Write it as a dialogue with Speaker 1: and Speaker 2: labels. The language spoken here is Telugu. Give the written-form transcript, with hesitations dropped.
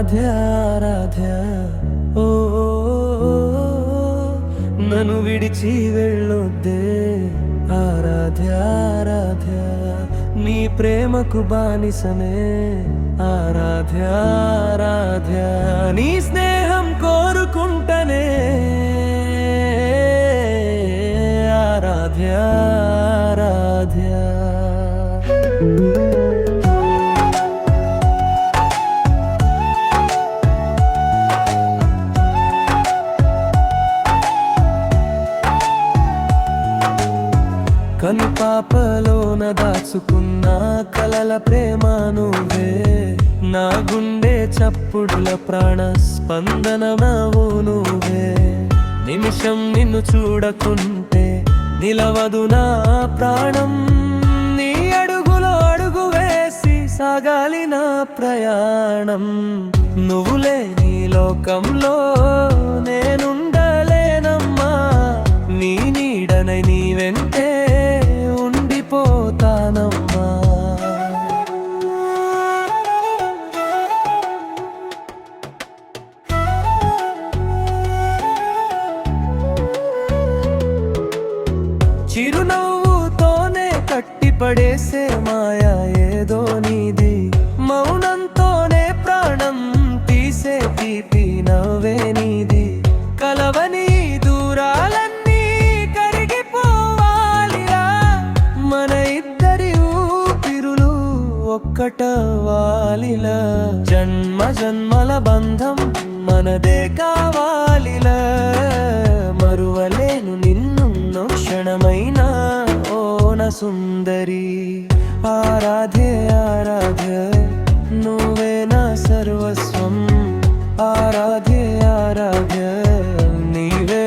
Speaker 1: ఆరాధ్య ఆరాధ్య ఓ నన్ను విడిచి వెళ్ళొద్దే ఆరాధ్య ఆరాధ్య నీ ప్రేమకు బానిసనే ఆరాధ్య ఆరాధ్య నీ స్నేహం కోరుకుంటనే ఆరాధ్య ఆరాధ్య కను పాపలోన దాచుకున్న కలల ప్రేమ నువ్వే నా గుండె చప్పుడుల ప్రాణ స్పందనమావు నువ్వే నిమిషం నిన్ను చూడకుంటే నిలవదు నా ప్రాణం నీ అడుగులో అడుగు వేసి సాగాలి నా ప్రయాణం నువ్వు లేని లోకంలో నేనుండలేనమ్మా నీ నీడనై నీ వెంటే ఉండిపోతానమ్మా చిరునవ్వుతోనే కట్టిపడేసే మాయా ఏదో నీది మౌనంతోనే ప్రాణం తీసే తీపి నవ్వే నీది కలవని దూరాలన్నీ కరిగిపోవాలిరా మన ఇద్దరి ఊపిరులు ఒక్కటవాలిలా జన్మ జన్మల బంధం మనదే కావాలిలా మరువలేను నిన్ను క్షణమైనా ఓన సుందరి ఆరాధ్య ఆరాధ్య నువ్వే నా సర్వస్వం ఆరాధ్య ఆరాధ్య నీవే